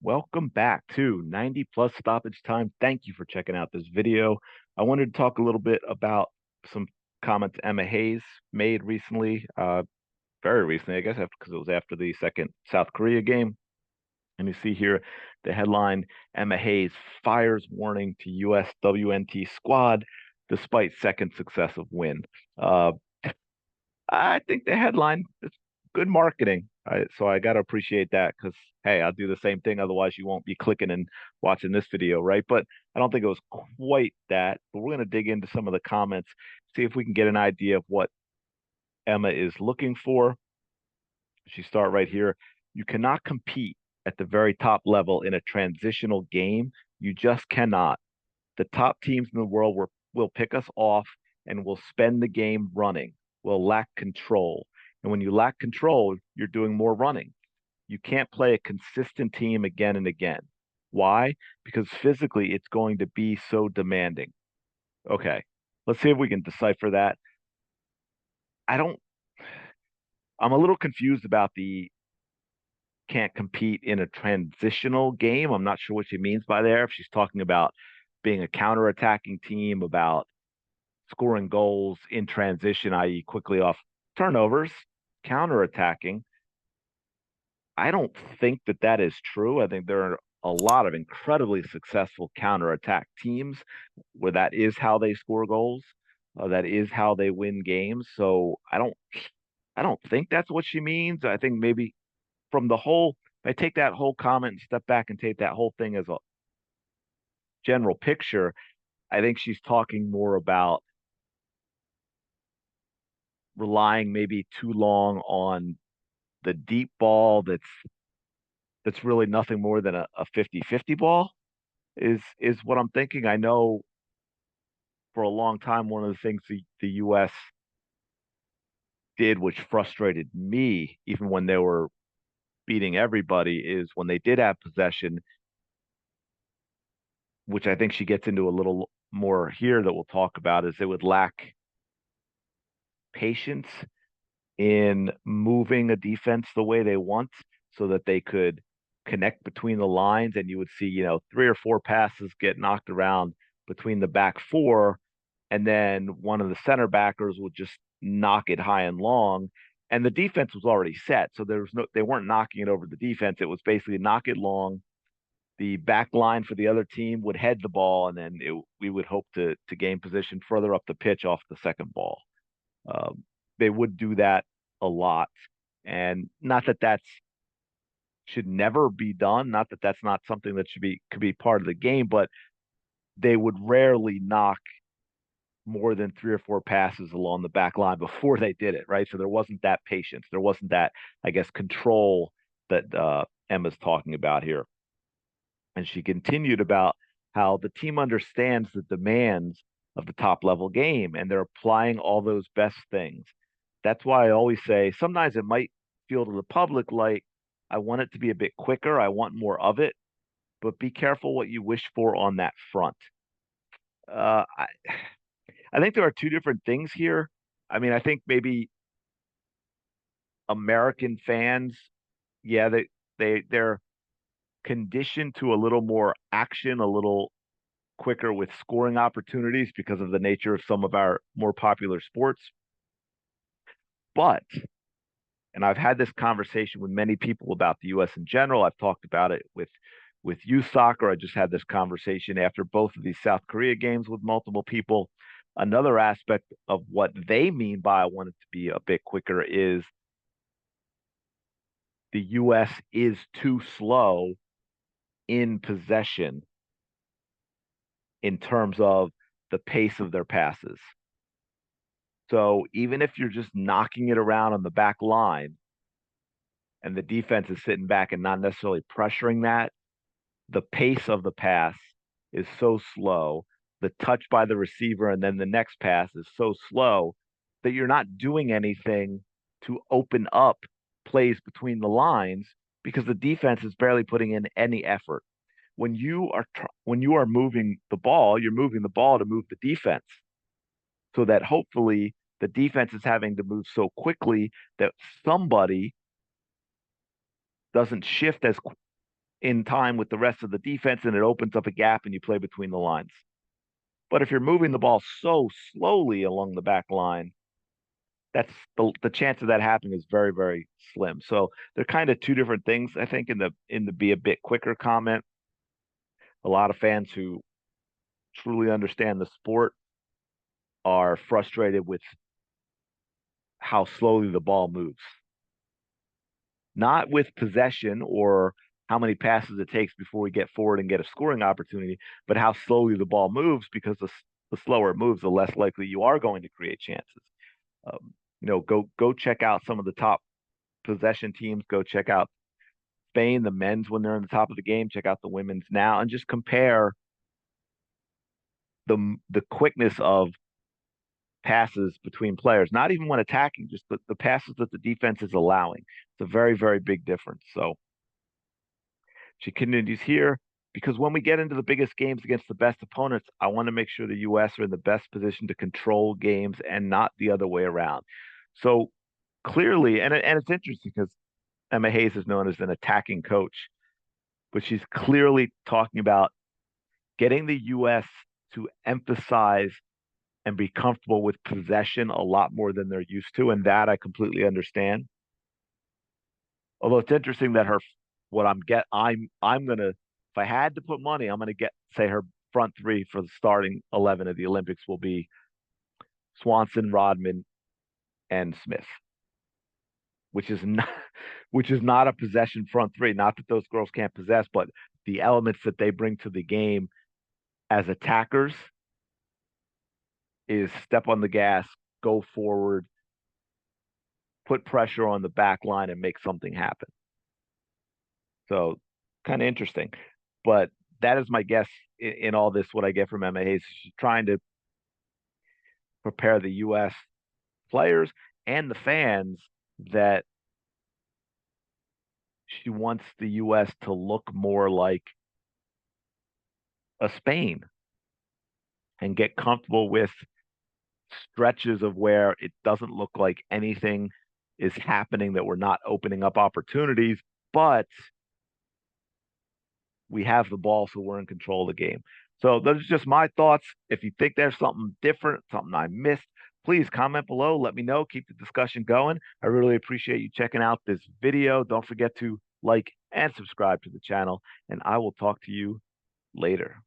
Welcome back to 90 plus stoppage time. Thank you for checking out this video. I wanted to talk a little bit about some comments Emma Hayes made recently, very recently, I guess, because it was after the second South Korea game. And you see here the headline: Emma Hayes fires warning to US WNT squad despite second successive win. Uh, I think the headline is good marketing. So I got to appreciate that because, hey, I'll do the same thing. Otherwise, you won't be clicking and watching this video, right? But I don't think it was quite that. But we're going to dig into some of the comments, see if we can get an idea of what Emma is looking for. She start right here. You cannot compete at the very top level in a transitional game. You just cannot. The top teams in the world will pick us off and will spend the game running, will lack control. And when you lack control, you're doing more running. You can't play a consistent team again and again. Why? Because physically it's going to be so demanding. Okay, let's see if we can decipher that. I don't, I'm a little confused about the can't compete in a transitional game. I'm not sure what she means by there. If she's talking about being a counter-attacking team, about scoring goals in transition, i.e., quickly off turnovers, counterattacking. I don't think that that is true. I think there are a lot of incredibly successful counterattack teams where that is how they score goals. That is how they win games. So I don't think that's what she means. I think maybe from the whole, if I take that whole comment and step back and take that whole thing as a general picture, I think she's talking more about relying maybe too long on the deep ball that's really nothing more than a 50-50 ball is what I'm thinking. I know for a long time one of the things the US did, which frustrated me even when they were beating everybody, is when they did have possession, which I think she gets into a little more here that we'll talk about, is they would lack patience in moving a defense the way they want so that they could connect between the lines. And you would see, three or four passes get knocked around between the back four. And then one of the center backers would just knock it high and long. And the defense was already set. So they weren't knocking it over the defense. It was basically knock it long. The back line for the other team would head the ball, and then we would hope to gain position further up the pitch off the second ball. Um, they would do that a lot, and not that that's should never be done. Not that that's not something that could be part of the game, but they would rarely knock more than three or four passes along the back line before they did it, right? So there wasn't that patience. There wasn't that, I guess, control that Emma's talking about here. And she continued about how the team understands the demands of the top level game and they're applying all those best things. That's why I always say sometimes it might feel to the public like I want it to be a bit quicker. I want more of it, but be careful what you wish for on that front. Uh, I, I think there are two different things here. I mean, I think maybe American fans, yeah, they're conditioned to a little more action, a little quicker with scoring opportunities because of the nature of some of our more popular sports. But, and I've had this conversation with many people about the US in general. I've talked about it with youth soccer. I just had this conversation after both of these South Korea games with multiple people. Another aspect of what they mean by I want it to be a bit quicker is the US is too slow in possession in terms of the pace of their passes. So even if you're just knocking it around on the back line and the defense is sitting back and not necessarily pressuring that, the pace of the pass is so slow. The touch by the receiver and then the next pass is so slow that you're not doing anything to open up plays between the lines because the defense is barely putting in any effort. When you are moving the ball, you're moving the ball to move the defense so that hopefully the defense is having to move so quickly that somebody doesn't shift in time with the rest of the defense, and it opens up a gap and you play between the lines. But if you're moving the ball so slowly along the back line, that's the chance of that happening is very, very slim. So they're kind of two different things. I think in the be a bit quicker comment, a lot of fans who truly understand the sport are frustrated with how slowly the ball moves. Not with possession or how many passes it takes before we get forward and get a scoring opportunity, but how slowly the ball moves because the slower it moves, the less likely you are going to create chances. Go check out some of the top possession teams. Go check out Spain, the men's when they're in the top of the game. Check out the women's now, and just compare the quickness of passes between players. Not even when attacking, just the passes that the defense is allowing. It's a very, very big difference. So she continues here because when we get into the biggest games against the best opponents, I want to make sure the U.S. are in the best position to control games and not the other way around. So clearly, and it's interesting because Emma Hayes is known as an attacking coach, but she's clearly talking about getting the U.S. to emphasize and be comfortable with possession a lot more than they're used to, and that I completely understand. Although it's interesting that I'm gonna if I had to put money, I'm gonna get say her front three for the starting 11 of the Olympics will be Swanson, Rodman, and Smith, which is not which is not a possession front three. Not that those girls can't possess, but the elements that they bring to the game as attackers is step on the gas, go forward, put pressure on the back line, and make something happen. So kind of interesting. But that is my guess in all this. What I get from Emma Hayes, she's trying to prepare the U.S. players and the fans that she wants the U.S. to look more like a Spain and get comfortable with stretches of where it doesn't look like anything is happening, that we're not opening up opportunities, but we have the ball, so we're in control of the game. So those are just my thoughts. If you think there's something different, something I missed, please comment below. Let me know. Keep the discussion going. I really appreciate you checking out this video. Don't forget to like and subscribe to the channel, and I will talk to you later.